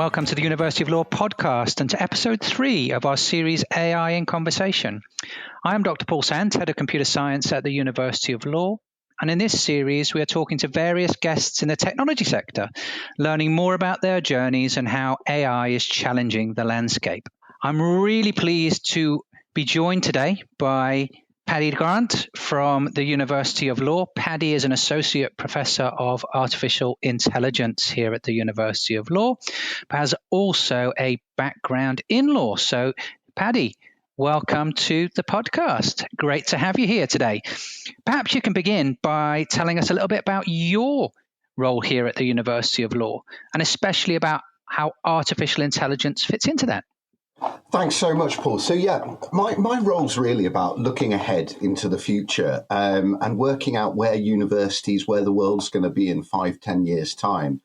welcome to the University of Law podcast and to episode 3 of our series AI in Conversation. I am Dr. Paul Sant, Head of Computer Science at the University of Law. And in this series, we are talking to various guests in the technology sector, learning more about their journeys and how AI is challenging the landscape. I'm really pleased to be joined today by Paddy Grant from the University of Law. Paddy is an Associate Professor of Artificial Intelligence here at the University of Law, but has also a background in law. So, Paddy, welcome to the podcast. Great to have you here today. Perhaps you can begin by telling us a little bit about your role here at the University of Law, and especially about how artificial intelligence fits into that. Thanks so much, Paul. So my role's really about looking ahead into the future and working out where the world's going to be in 5-10 years' time,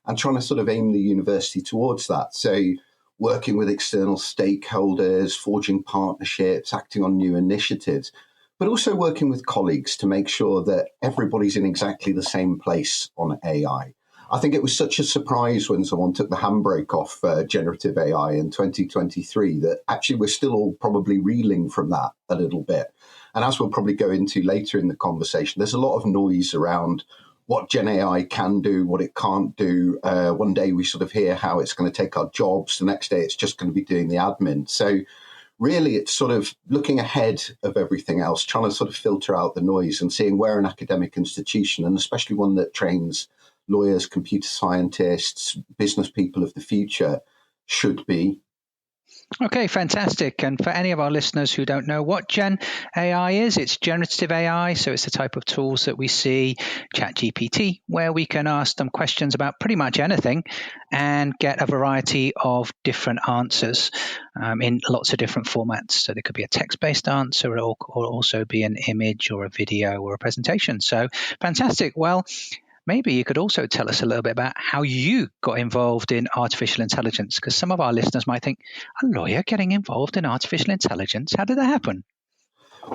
and trying to sort of aim the university towards that. So working with external stakeholders, forging partnerships, acting on new initiatives, but also working with colleagues to make sure that everybody's in exactly the same place on AI. I think it was such a surprise when someone took the handbrake off generative AI in 2023 that actually we're still all probably reeling from that a little bit. And as we'll probably go into later in the conversation, there's a lot of noise around what Gen AI can do, what it can't do. One day we sort of hear how it's going to take our jobs. The next day it's just going to be doing the admin. So really it's sort of looking ahead of everything else, trying to sort of filter out the noise and seeing where an academic institution, and especially one that trains lawyers, computer scientists, business people of the future, should be. Okay, fantastic. And for any of our listeners who don't know what Gen AI is, it's generative AI. So it's the type of tools that we see, ChatGPT, where we can ask them questions about pretty much anything and get a variety of different answers in lots of different formats. So there could be a text-based answer or also be an image or a video or a presentation. So fantastic. Well, maybe you could also tell us a little bit about how you got involved in artificial intelligence, because some of our listeners might think, a lawyer getting involved in artificial intelligence, how did that happen?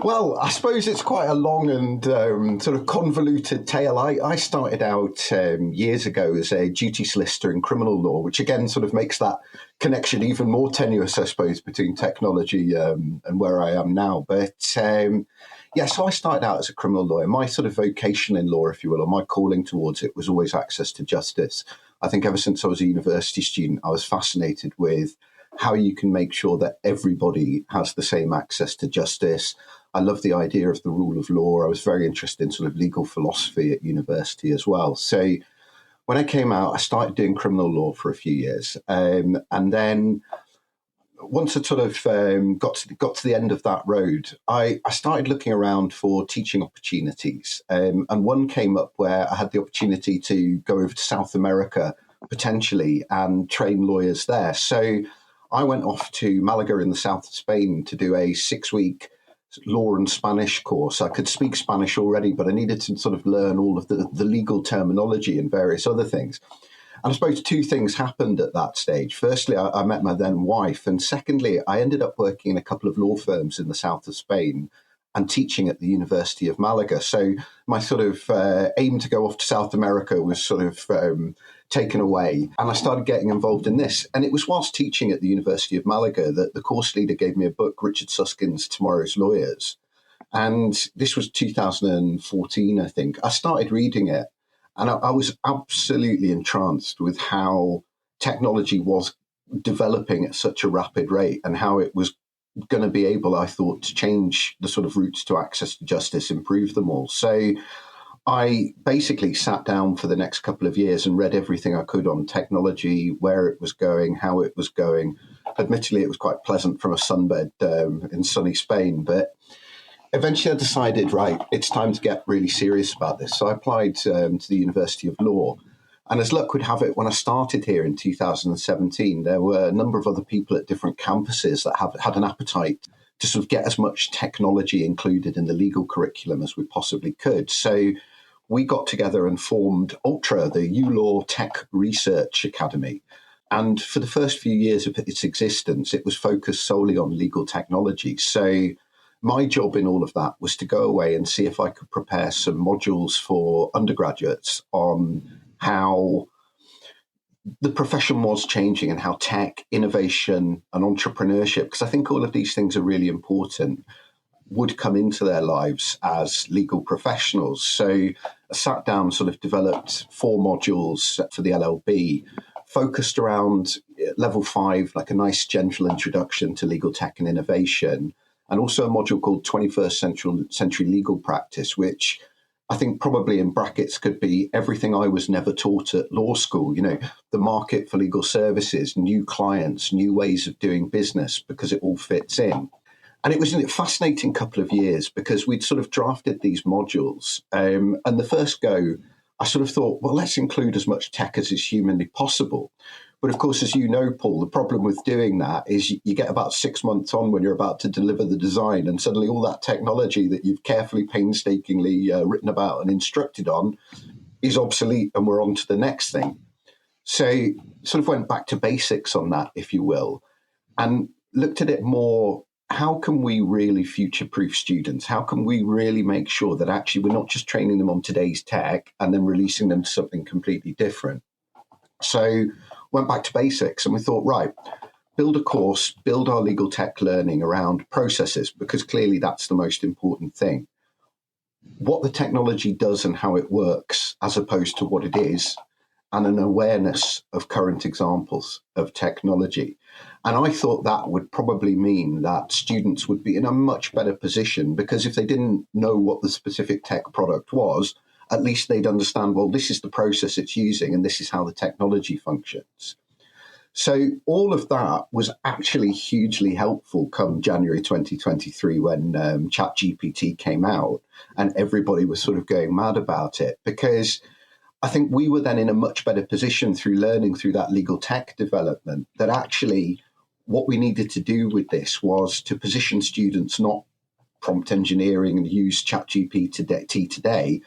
Well, I suppose it's quite a long and sort of convoluted tale. I started out years ago as a duty solicitor in criminal law, which again sort of makes that connection even more tenuous, I suppose, between technology and where I am now. But so I started out as a criminal lawyer. My sort of vocation in law, if you will, or my calling towards it was always access to justice. I think ever since I was a university student, I was fascinated with how you can make sure that everybody has the same access to justice. I love the idea of the rule of law. I was very interested in sort of legal philosophy at university as well. So when I came out, I started doing criminal law for a few years. And then once I sort of got to the end of that road, I started looking around for teaching opportunities. And one came up where I had the opportunity to go over to South America, potentially, and train lawyers there. So I went off to Malaga in the south of Spain to do a 6-week law and Spanish course. I could speak Spanish already, but I needed to sort of learn all of the legal terminology and various other things. And I suppose 2 things happened at that stage. Firstly, I met my then wife. And secondly, I ended up working in a couple of law firms in the south of Spain and teaching at the University of Malaga. So my sort of aim to go off to South America was sort of taken away. And I started getting involved in this. And it was whilst teaching at the University of Malaga that the course leader gave me a book, Richard Susskind's Tomorrow's Lawyers. And this was 2014, I think. I started reading it. And I was absolutely entranced with how technology was developing at such a rapid rate and how it was going to be able, I thought, to change the sort of routes to access to justice, improve them all. So I basically sat down for the next couple of years and read everything I could on technology, where it was going, how it was going. Admittedly, it was quite pleasant from a sunbed in sunny Spain, but eventually I decided, right, it's time to get really serious about this. So I applied to the University of Law. And as luck would have it, when I started here in 2017, there were a number of other people at different campuses that had an appetite to sort of get as much technology included in the legal curriculum as we possibly could. So we got together and formed Ultra, the ULaw Tech Research Academy. And for the first few years of its existence, it was focused solely on legal technology. So my job in all of that was to go away and see if I could prepare some modules for undergraduates on how the profession was changing and how tech, innovation and entrepreneurship, because I think all of these things are really important, would come into their lives as legal professionals. So I sat down, sort of developed 4 modules for the LLB, focused around level 5, like a nice gentle introduction to legal tech and innovation, and also a module called 21st Century Legal Practice, which I think probably in brackets could be everything I was never taught at law school, the market for legal services, new clients, new ways of doing business, because it all fits in. And it was a fascinating couple of years because we'd sort of drafted these modules. And the first go, I sort of thought, well, let's include as much tech as is humanly possible. But of course, as you know, Paul, the problem with doing that is you get about 6 months on when you're about to deliver the design, and suddenly all that technology that you've carefully, painstakingly written about and instructed on is obsolete, and we're on to the next thing. So sort of went back to basics on that, if you will, and looked at it more. How can we really future-proof students? How can we really make sure that actually we're not just training them on today's tech and then releasing them to something completely different? So went back to basics and we thought, right, build a course, build our legal tech learning around processes, because clearly that's the most important thing. What the technology does and how it works as opposed to what it is, and an awareness of current examples of technology. And I thought that would probably mean that students would be in a much better position, because if they didn't know what the specific tech product was, at least they'd understand, well, this is the process it's using and this is how the technology functions. So all of that was actually hugely helpful come January 2023 when ChatGPT came out and everybody was sort of going mad about it, because I think we were then in a much better position through learning through that legal tech development that actually what we needed to do with this was to position students not prompt engineering and use ChatGPT today,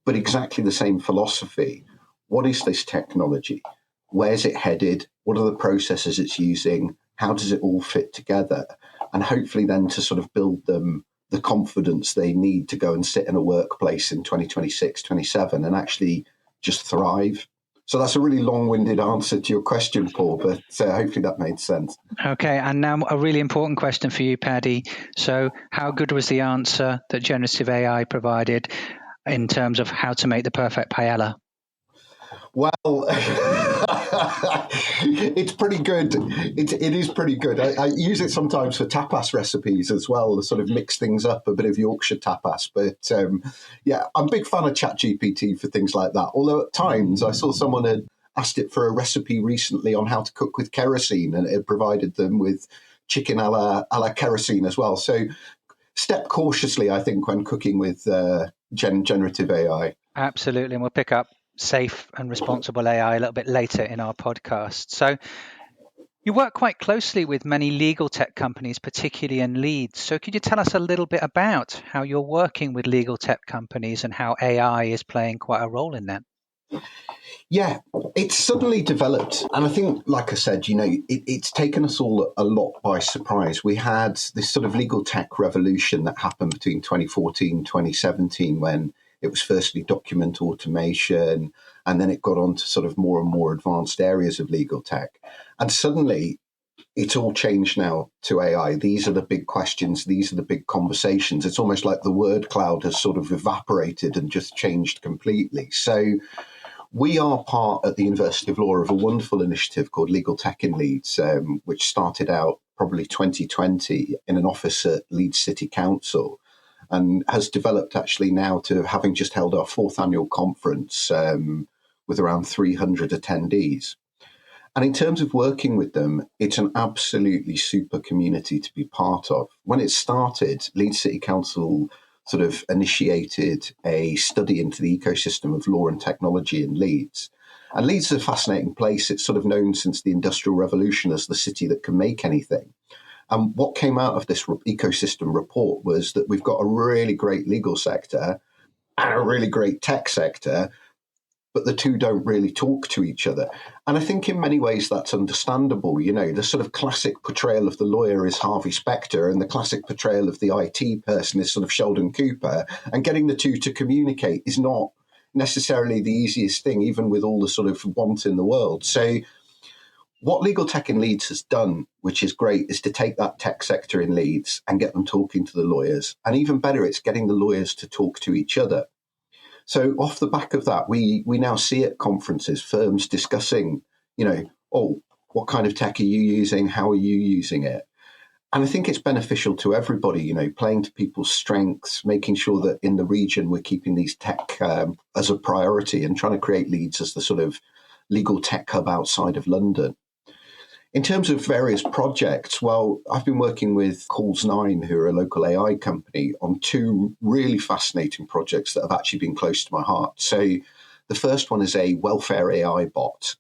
but exactly the same philosophy. What is this technology? Where's it headed? What are the processes it's using? How does it all fit together? And hopefully then to sort of build them the confidence they need to go and sit in a workplace in 2026, 27 and actually just thrive. So that's a really long-winded answer to your question, Paul, but hopefully that made sense. Okay, and now a really important question for you, Paddy. So how good was the answer that generative AI provided in terms of how to make the perfect paella? Well, it's pretty good. It is pretty good. I use it sometimes for tapas recipes as well, to sort of mix things up, a bit of Yorkshire tapas. But yeah, I'm a big fan of ChatGPT for things like that. Although at times I saw someone had asked it for a recipe recently on how to cook with kerosene, and it provided them with chicken a la kerosene as well. So step cautiously, I think, when cooking with generative AI. Absolutely, and we'll pick up safe and responsible AI a little bit later in our podcast. So you work quite closely with many legal tech companies, particularly in Leeds. So could you tell us a little bit about how you're working with legal tech companies and how AI is playing quite a role in that? Yeah, it's suddenly developed. And I think, like I said, it's taken us all a lot by surprise. We had this sort of legal tech revolution that happened between 2014, 2017, when it was firstly document automation, and then it got on to sort of more and more advanced areas of legal tech. And suddenly it's all changed now to AI. These are the big questions. These are the big conversations. It's almost like the word cloud has sort of evaporated and just changed completely. So we are part at the University of Law of a wonderful initiative called Legal Tech in Leeds, which started out probably 2020 in an office at Leeds City Council, and has developed actually now to having just held our 4th annual conference with around 300 attendees. And in terms of working with them, it's an absolutely super community to be part of. When it started, Leeds City Council sort of initiated a study into the ecosystem of law and technology in Leeds. And Leeds is a fascinating place. It's sort of known since the Industrial Revolution as the city that can make anything. And what came out of this ecosystem report was that we've got a really great legal sector and a really great tech sector, but the two don't really talk to each other. And I think in many ways that's understandable. The sort of classic portrayal of the lawyer is Harvey Specter, and the classic portrayal of the IT person is sort of Sheldon Cooper. And getting the two to communicate is not necessarily the easiest thing, even with all the sort of want in the world. So what Legal Tech in Leeds has done, which is great, is to take that tech sector in Leeds and get them talking to the lawyers. And even better, it's getting the lawyers to talk to each other. So off the back of that, we now see at conferences firms discussing, oh, what kind of tech are you using? How are you using it? And I think it's beneficial to everybody, playing to people's strengths, making sure that in the region we're keeping these tech as a priority and trying to create Leeds as the sort of legal tech hub outside of London. In terms of various projects, well, I've been working with Calls9, who are a local AI company, on two really fascinating projects that have actually been close to my heart. So the first one is a welfare AI bot.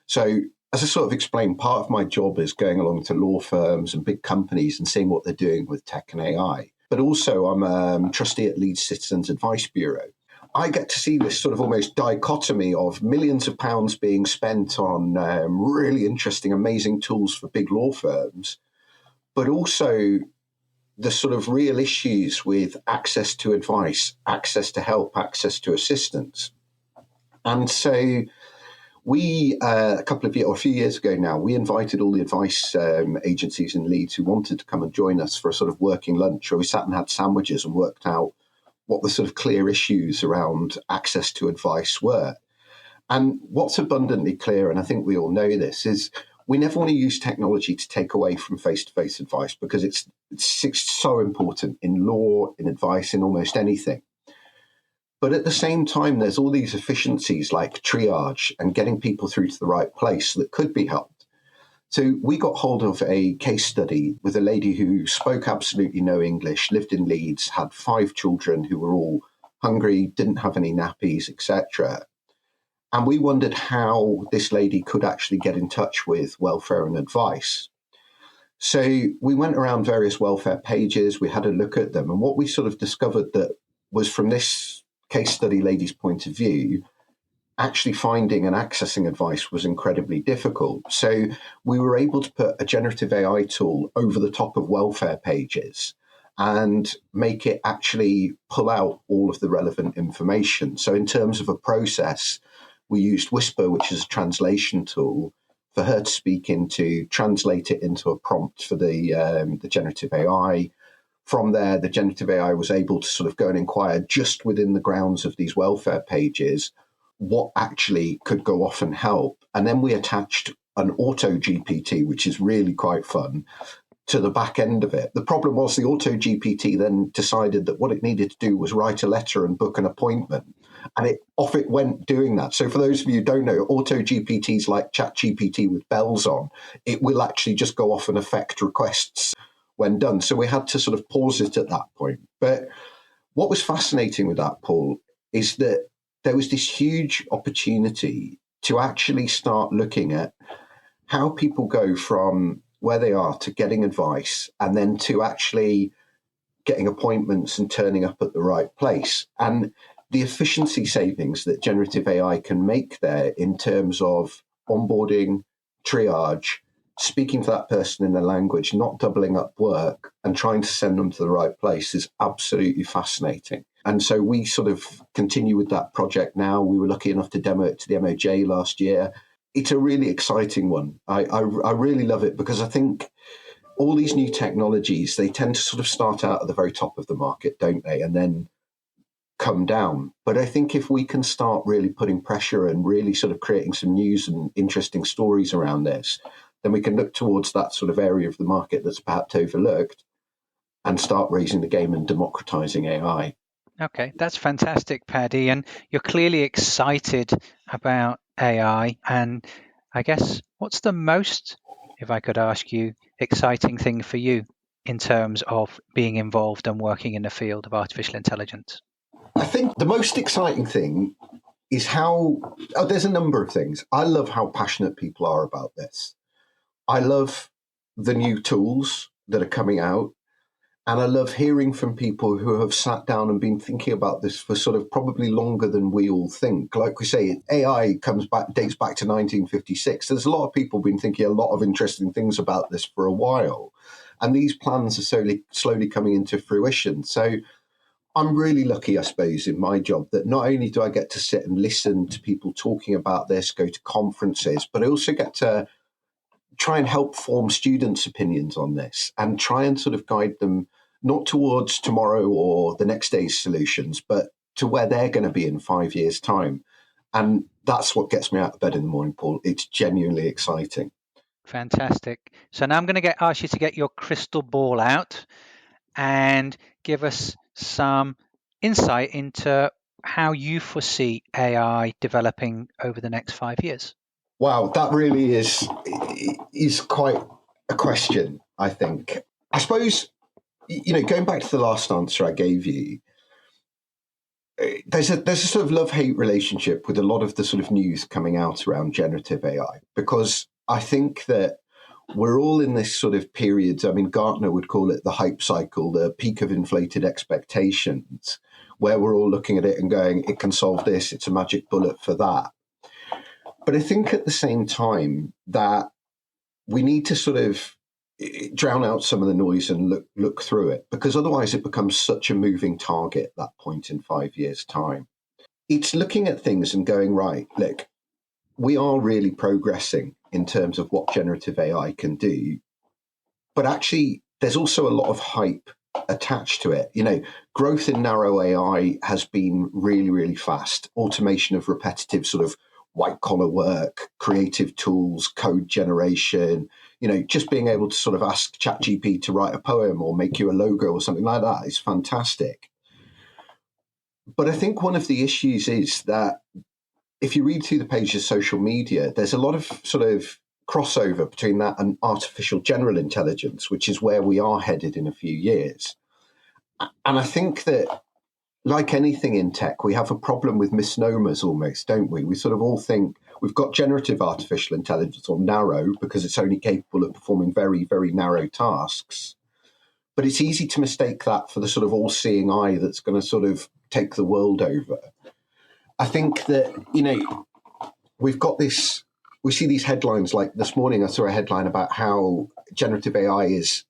So as I sort of explained, part of my job is going along to law firms and big companies and seeing what they're doing with tech and AI. But also I'm a trustee at Leeds Citizens Advice Bureau. I get to see this sort of almost dichotomy of millions of pounds being spent on really interesting, amazing tools for big law firms, but also the sort of real issues with access to advice, access to help, access to assistance. And so we, a few years ago now, we invited all the advice agencies in Leeds who wanted to come and join us for a sort of working lunch, where we sat and had sandwiches and worked out what the sort of clear issues around access to advice were. And what's abundantly clear, and I think we all know this, is we never want to use technology to take away from face-to-face advice, because it's so important in law, in advice, in almost anything. But at the same time, there's all these efficiencies like triage and getting people through to the right place that could be helped. So we got hold of a case study with a lady who spoke absolutely no English, lived in Leeds, had 5 children who were all hungry, didn't have any nappies, etc. And we wondered how this lady could actually get in touch with welfare and advice. So we went around various welfare pages, we had a look at them, and what we sort of discovered that was, from this case study lady's point of view, actually finding and accessing advice was incredibly difficult. So we were able to put a generative AI tool over the top of welfare pages and make it actually pull out all of the relevant information. So in terms of a process, we used Whisper, which is a translation tool, for her to speak into, translate it into a prompt for the generative AI. From there, the generative AI was able to sort of go and inquire just within the grounds of these welfare pages what actually could go off and help. And then we attached an auto GPT, which is really quite fun, to the back end of it. The problem was the auto GPT then decided that what it needed to do was write a letter and book an appointment. And off it went doing that. So for those of you who don't know, auto GPTs like ChatGPT with bells on, it will actually just go off and affect requests when done. So we had to sort of pause it at that point. But what was fascinating with that, Paul, is that there was this huge opportunity to actually start looking at how people go from where they are to getting advice, and then to actually getting appointments and turning up at the right place. And the efficiency savings that generative AI can make there in terms of onboarding, triage, speaking to that person in their language, not doubling up work, and trying to send them to the right place is absolutely fascinating. And so we sort of continue with that project now. We were lucky enough to demo it to the MOJ last year. It's a really exciting one. I really love it, because I think all these new technologies, they tend to sort of start out at the very top of the market, don't they? And then come down. But I think if we can start really putting pressure and really sort of creating some news and interesting stories around this, then we can look towards that sort of area of the market that's perhaps overlooked and start raising the game and democratizing AI. Okay, that's fantastic, Paddy. And you're clearly excited about AI. And I guess, what's the most, if I could ask you, exciting thing for you in terms of being involved and working in the field of artificial intelligence? I think the most exciting thing is there's a number of things. I love how passionate people are about this. I love the new tools that are coming out. And I love hearing from people who have sat down and been thinking about this for sort of probably longer than we all think. Like we say, AI dates back to 1956. There's a lot of people been thinking a lot of interesting things about this for a while. And these plans are slowly coming into fruition. So I'm really lucky, I suppose, in my job that not only do I get to sit and listen to people talking about this, go to conferences, but I also get to try and help form students' opinions on this and try and sort of guide them not towards tomorrow or the next day's solutions, but to where they're going to be in 5 years' time. And that's what gets me out of bed in the morning, Paul. It's genuinely exciting. Fantastic. So now I'm going to ask you to get your crystal ball out and give us some insight into how you foresee AI developing over the next 5 years. Wow, that really is quite a question, I think. I suppose, going back to the last answer I gave you, there's a sort of love-hate relationship with a lot of the sort of news coming out around generative AI, because I think that we're all in this sort of period. I mean, Gartner would call it the hype cycle, the peak of inflated expectations, where we're all looking at it and going, it can solve this, it's a magic bullet for that. But I think at the same time that we need to sort of drown out some of the noise and look through it, because otherwise it becomes such a moving target at that point in 5 years' time. It's looking at things and going, right, look, we are really progressing in terms of what generative AI can do, but actually there's also a lot of hype attached to it. Growth in narrow AI has been really, really fast. Automation of repetitive sort of white collar work, creative tools, code generation, just being able to sort of ask ChatGPT to write a poem or make you a logo or something like that is fantastic. But I think one of the issues is that if you read through the pages of social media, there's a lot of sort of crossover between that and artificial general intelligence, which is where we are headed in a few years. And I think that, like anything in tech, we have a problem with misnomers almost, don't we? We sort of all think we've got generative artificial intelligence, or narrow, because it's only capable of performing very, very narrow tasks. But it's easy to mistake that for the sort of all-seeing eye that's going to sort of take the world over. I think that, we've got this, we see these headlines, like this morning I saw a headline about how generative AI is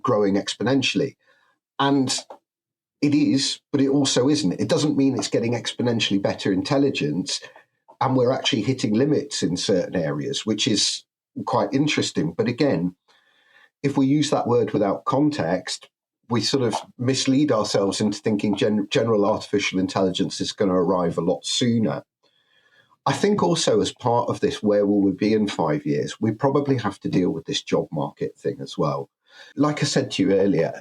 growing exponentially. And it is, but it also isn't. It doesn't mean it's getting exponentially better intelligence, and we're actually hitting limits in certain areas, which is quite interesting. But again, if we use that word without context, we sort of mislead ourselves into thinking general artificial intelligence is going to arrive a lot sooner. I think also, as part of this, where will we be in 5 years, we probably have to deal with this job market thing as well. Like I said to you earlier,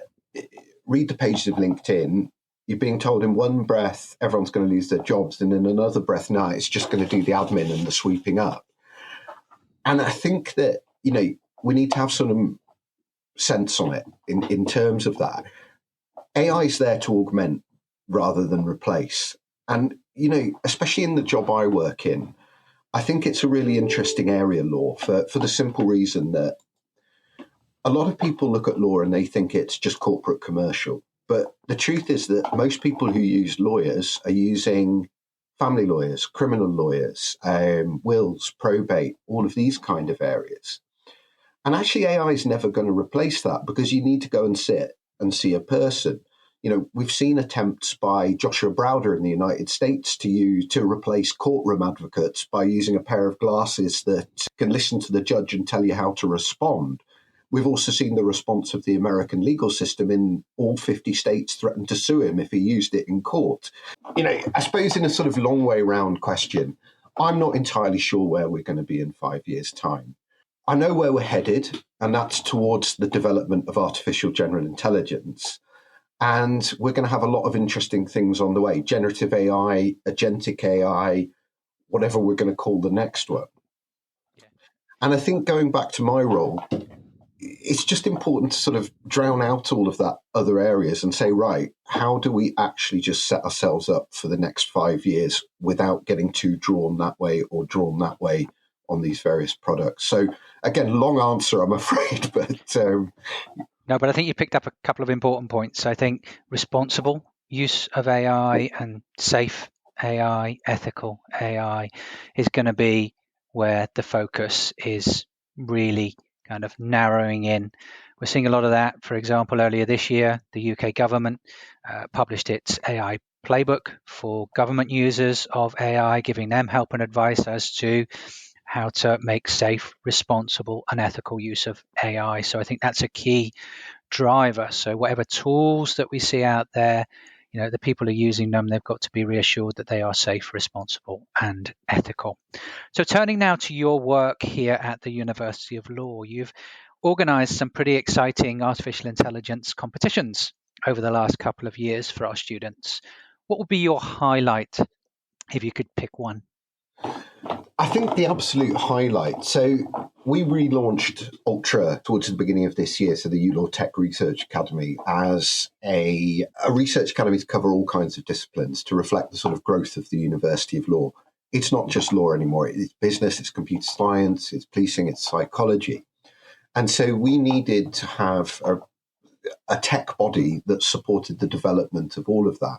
read the pages of LinkedIn, you're being told in one breath everyone's going to lose their jobs, and in another breath, no, it's just going to do the admin and the sweeping up. And I think that, we need to have some sense on it in terms of that. AI is there to augment rather than replace. And, especially in the job I work in, I think it's a really interesting area, law, for the simple reason that a lot of people look at law and they think it's just corporate commercial. But the truth is that most people who use lawyers are using family lawyers, criminal lawyers, wills, probate, all of these kind of areas. And actually, AI is never going to replace that, because you need to go and sit and see a person. We've seen attempts by Joshua Browder in the United States to replace courtroom advocates by using a pair of glasses that can listen to the judge and tell you how to respond. We've also seen the response of the American legal system in all 50 states threatened to sue him if he used it in court. I suppose in a sort of long way round question, I'm not entirely sure where we're going to be in 5 years' time. I know where we're headed, and that's towards the development of artificial general intelligence. And we're going to have a lot of interesting things on the way. Generative AI, agentic AI, whatever we're going to call the next one. Yeah. And I think going back to my role, it's just important to sort of drown out all of that other areas and say, right, how do we actually just set ourselves up for the next 5 years without getting too drawn that way or drawn that way on these various products? So again, long answer, I'm afraid, but... No, but I think you picked up a couple of important points. I think responsible use of AI and safe AI, ethical AI is going to be where the focus is really kind of narrowing in We're seeing a lot of that. For example, earlier this year, the UK government published its AI playbook for government users of AI, giving them help and advice as to how to make safe, responsible, and ethical use of AI. So I think that's a key driver. So whatever tools that we see out there, the people are using them, they've got to be reassured that they are safe, responsible, and ethical. So turning now to your work here at the University of Law, you've organized some pretty exciting artificial intelligence competitions over the last couple of years for our students. What would be your highlight if you could pick one? I think the absolute highlight. So we relaunched Ultra towards the beginning of this year, so the ULaw Tech Research Academy, as a research academy to cover all kinds of disciplines to reflect the sort of growth of the University of Law. It's not just law anymore. It's business, it's computer science, it's policing, it's psychology. And so we needed to have a tech body that supported the development of all of that.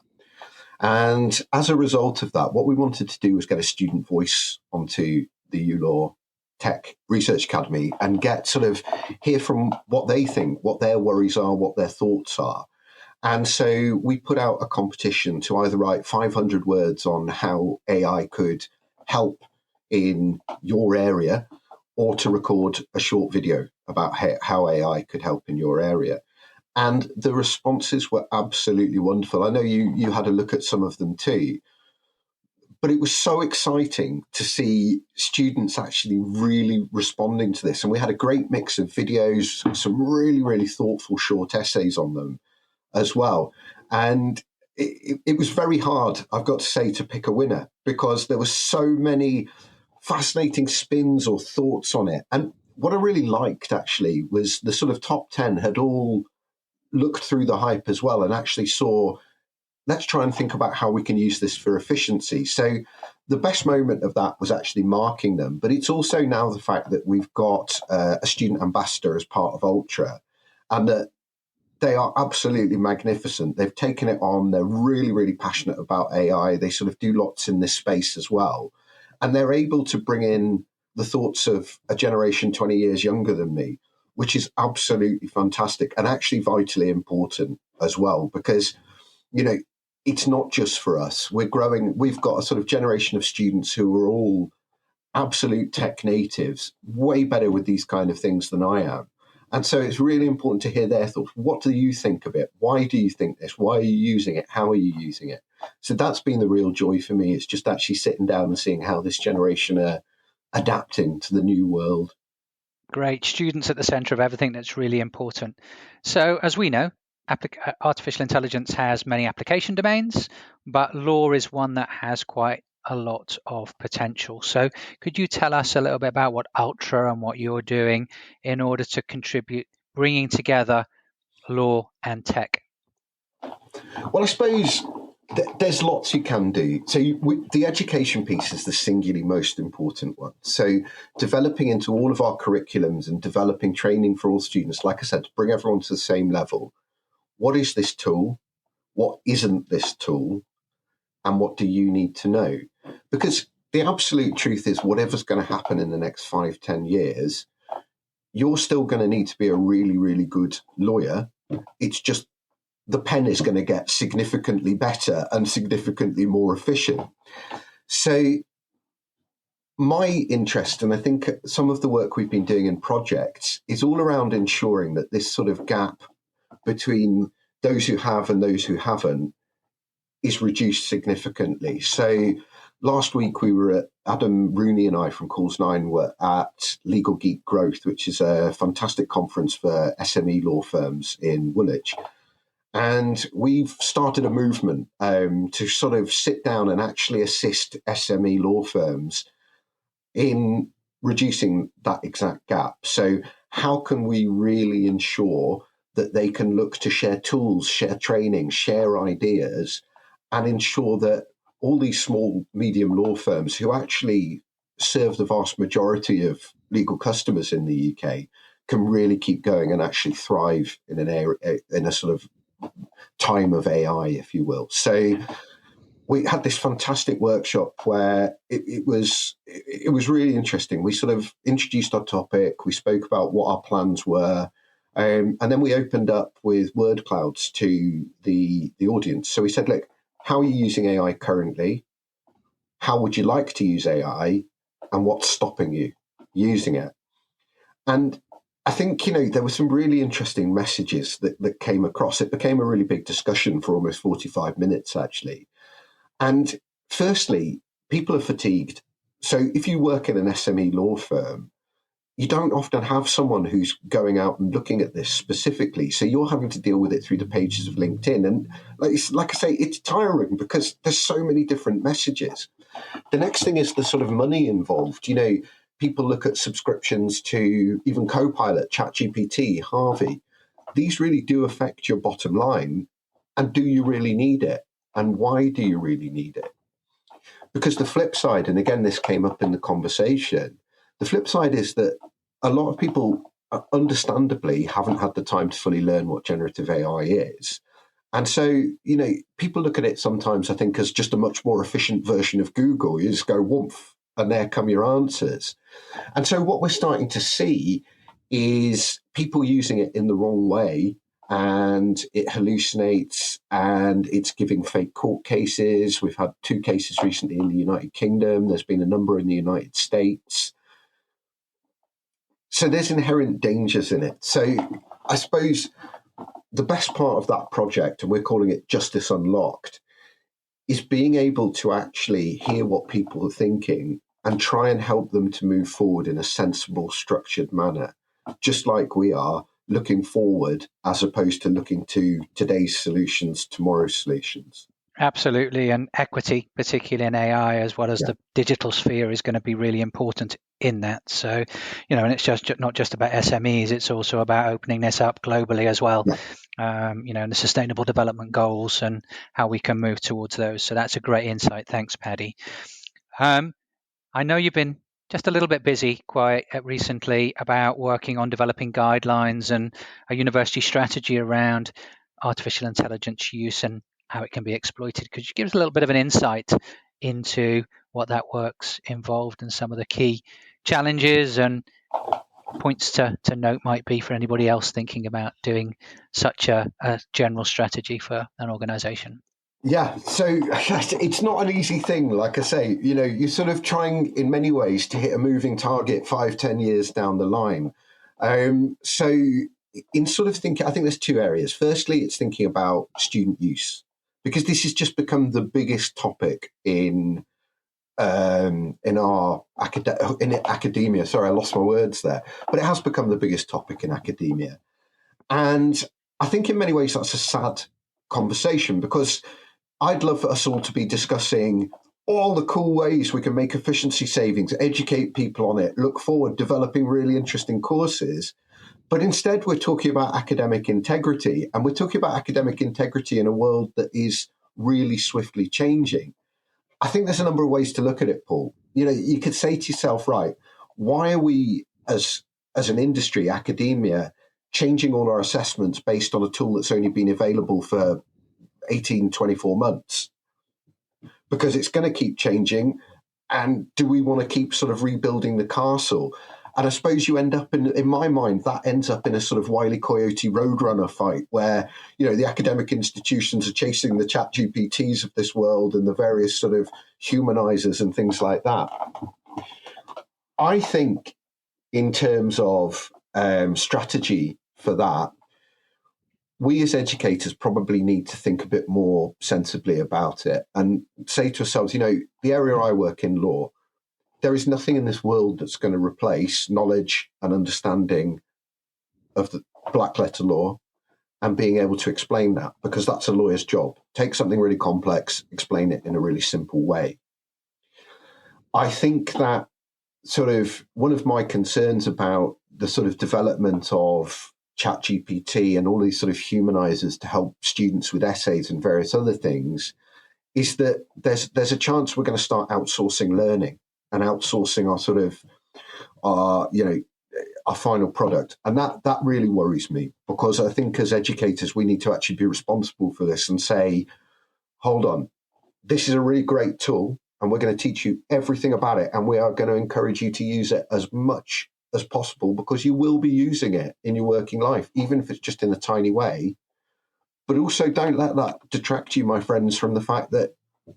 And as a result of that, what we wanted to do was get a student voice onto the ULaw Tech Research Academy and hear from what they think, what their worries are, what their thoughts are. And so we put out a competition to either write 500 words on how AI could help in your area, or to record a short video about how AI could help in your area. And the responses were absolutely wonderful. I know you had a look at some of them too, but it was so exciting to see students actually really responding to this. And we had a great mix of videos, some really, really thoughtful short essays on them as well. And it was very hard, I've got to say, to pick a winner, because there were so many fascinating spins or thoughts on it. And what I really liked, actually, was the sort of top 10 had all looked through the hype as well and actually saw, let's try and think about how we can use this for efficiency. So the best moment of that was actually marking them. But it's also now the fact that we've got a student ambassador as part of Ultra, and that they are absolutely magnificent. They've taken it on. They're really, really passionate about AI. They sort of do lots in this space as well. And they're able to bring in the thoughts of a generation 20 years younger than me, which is absolutely fantastic and actually vitally important as well, because, it's not just for us. We're growing. We've got a sort of generation of students who are all absolute tech natives, way better with these kind of things than I am. And so it's really important to hear their thoughts. What do you think of it? Why do you think this? Why are you using it? How are you using it? So that's been the real joy for me. It's just actually sitting down and seeing how this generation are adapting to the new world. Great. Students at the center of everything. That's really important. So as we know, artificial intelligence has many application domains, but law is one that has quite a lot of potential. So could you tell us a little bit about what Ultra and what you're doing in order to contribute, bringing together law and tech? Well, I suppose there's lots you can do. So the education piece is the singularly most important one. So developing into all of our curriculums and developing training for all students, like I said, to bring everyone to the same level. What is this tool? What isn't this tool? And what do you need to know? Because the absolute truth is, whatever's going to happen in the next 5-10 years, you're still going to need to be a really, really good lawyer. It's just the pen is going to get significantly better and significantly more efficient. So my interest, and I think some of the work we've been doing in projects, is all around ensuring that this sort of gap between those who have and those who haven't is reduced significantly. So last week we were Adam Rooney and I from Calls 9 were at Legal Geek Growth, which is a fantastic conference for SME law firms in Woolwich. And we've started a movement to sort of sit down and actually assist SME law firms in reducing that exact gap. So how can we really ensure that they can look to share tools, share training, share ideas, and ensure that all these small, medium law firms who actually serve the vast majority of legal customers in the UK can really keep going and actually thrive in a sort of time of AI, if you will. So we had this fantastic workshop where it was really interesting. We sort of introduced our topic. We spoke about what our plans were. And then we opened up with word clouds to the audience. So we said, look, how are you using AI currently? How would you like to use AI? And what's stopping you using it? And I think, there were some really interesting messages that came across. It became a really big discussion for almost 45 minutes, actually. And firstly, people are fatigued. So if you work in an SME law firm, you don't often have someone who's going out and looking at this specifically. So you're having to deal with it through the pages of LinkedIn. And like I say, it's tiring because there's so many different messages. The next thing is the sort of money involved. People look at subscriptions to even Copilot, ChatGPT, Harvey. These really do affect your bottom line. And do you really need it? And why do you really need it? Because the flip side, and again, this came up in the conversation, the flip side is that a lot of people understandably haven't had the time to fully learn what generative AI is. And so, people look at it sometimes, I think, as just a much more efficient version of Google. You just go, woof, and there come your answers. And so what we're starting to see is people using it in the wrong way, and it hallucinates, and it's giving fake court cases. We've had 2 cases recently in the United Kingdom. There's been a number in the United States. So there's inherent dangers in it. So I suppose the best part of that project, and we're calling it Justice Unlocked, is being able to actually hear what people are thinking and try and help them to move forward in a sensible, structured manner, just like we are looking forward as opposed to looking to today's solutions, tomorrow's solutions. Absolutely. And equity, particularly in AI, as well as the digital sphere, is going to be really important in that. So, and it's just not just about SMEs, it's also about opening this up globally as well, and the sustainable development goals and how we can move towards those. So that's a great insight. Thanks, Paddy. I know you've been just a little bit busy quite recently about working on developing guidelines and a university strategy around artificial intelligence use and how it can be exploited. Could you give us a little bit of an insight into what that work's involved and some of the key challenges and points to note might be for anybody else thinking about doing such a general strategy for an organization? Yeah, so it's not an easy thing. Like I say, you're sort of trying in many ways to hit a moving target 5-10 years down the line. So in sort of thinking, I think there's 2 areas. Firstly, it's thinking about student use, because this has just become the biggest topic in academia. Sorry, I lost my words there, but it has become the biggest topic in academia. And I think in many ways that's a sad conversation, because I'd love for us all to be discussing all the cool ways we can make efficiency savings, educate people on it, look forward, developing really interesting courses. But instead, we're talking about academic integrity, and we're talking about academic integrity in a world that is really swiftly changing. I think there's a number of ways to look at it, Paul. You could say to yourself, right, why are we as an industry, academia, changing all our assessments based on a tool that's only been available for 18, 24 months? Because it's going to keep changing. And do we want to keep sort of rebuilding the castle? And I suppose you end up in my mind, that ends up in a sort of Wile E. Coyote Roadrunner fight where, the academic institutions are chasing the ChatGPTs of this world and the various sort of humanizers and things like that. I think in terms of strategy for that, we as educators probably need to think a bit more sensibly about it and say to ourselves, the area I work in, law, there is nothing in this world that's going to replace knowledge and understanding of the black letter law and being able to explain that, because that's a lawyer's job. Take something really complex, explain it in a really simple way. I think that sort of one of my concerns about the sort of development of ChatGPT and all these sort of humanizers to help students with essays and various other things is that there's a chance we're going to start outsourcing learning and outsourcing our sort of our final product. And that really worries me, because I think as educators, we need to actually be responsible for this and say, hold on, this is a really great tool and we're going to teach you everything about it. And we are going to encourage you to use it as much as possible, because you will be using it in your working life, even if it's just in a tiny way. But also don't let that detract you, my friends, from the fact that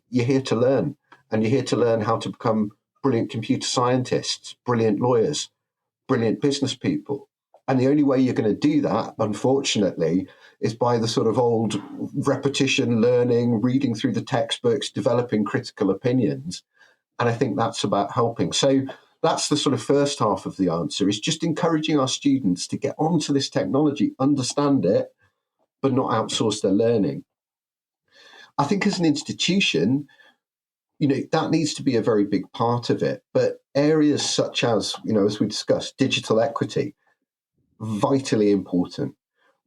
you're here to learn, and you're here to learn how to become brilliant computer scientists, brilliant lawyers, brilliant business people. And the only way you're going to do that, unfortunately, is by the sort of old repetition, learning, reading through the textbooks, developing critical opinions. And I think that's about helping. So that's the sort of first half of the answer, is just encouraging our students to get onto this technology, understand it, but not outsource their learning. I think as an institution, that needs to be a very big part of it. But areas such as, as we discussed, digital equity, vitally important.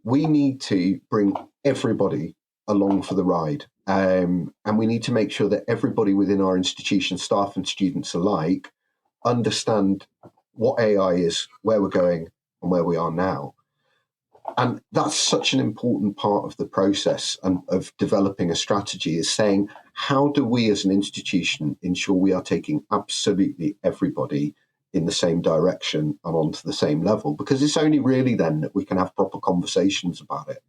We need to bring everybody along for the ride. And we need to make sure that everybody within our institution, staff and students alike, understand what AI is, where we're going, and where we are now. And that's such an important part of the process and of developing a strategy, is saying, how do we as an institution ensure we are taking absolutely everybody in the same direction and onto the same level? Because it's only really then that we can have proper conversations about it,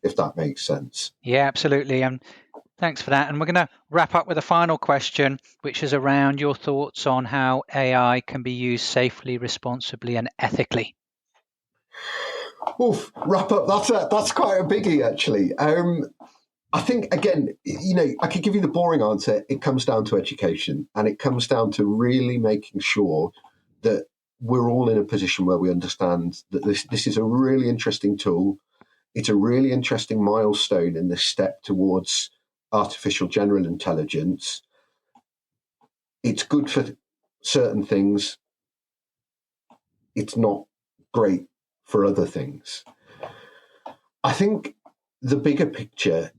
if that makes sense. Yeah, absolutely. And thanks for that. And we're going to wrap up with a final question, which is around your thoughts on how AI can be used safely, responsibly, and ethically. Oof, wrap up. That's quite a biggie, actually. I think, again, I could give you the boring answer. It comes down to education, and it comes down to really making sure that we're all in a position where we understand that this is a really interesting tool. It's a really interesting milestone in this step towards artificial general intelligence. It's good for certain things. It's not great for other things. I think the bigger picture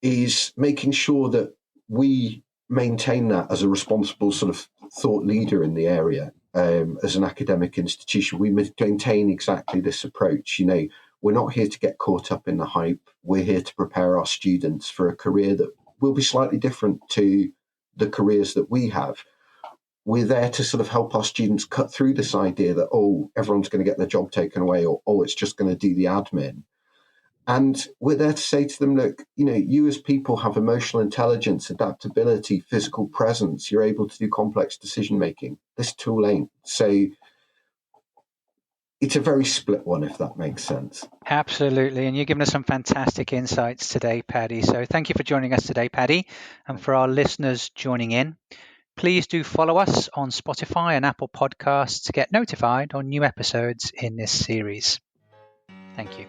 is making sure that we maintain that as a responsible sort of thought leader in the area. As an academic institution, we maintain exactly this approach. We're not here to get caught up in the hype. We're here to prepare our students for a career that will be slightly different to the careers that we have. We're there to sort of help our students cut through this idea that, everyone's going to get their job taken away, or, it's just going to do the admin. And we're there to say to them, look, you as people have emotional intelligence, adaptability, physical presence. You're able to do complex decision-making. This tool ain't. So it's a very split one, if that makes sense. Absolutely. And you've given us some fantastic insights today, Paddy. So thank you for joining us today, Paddy. And for our listeners joining in, please do follow us on Spotify and Apple Podcasts to get notified on new episodes in this series. Thank you.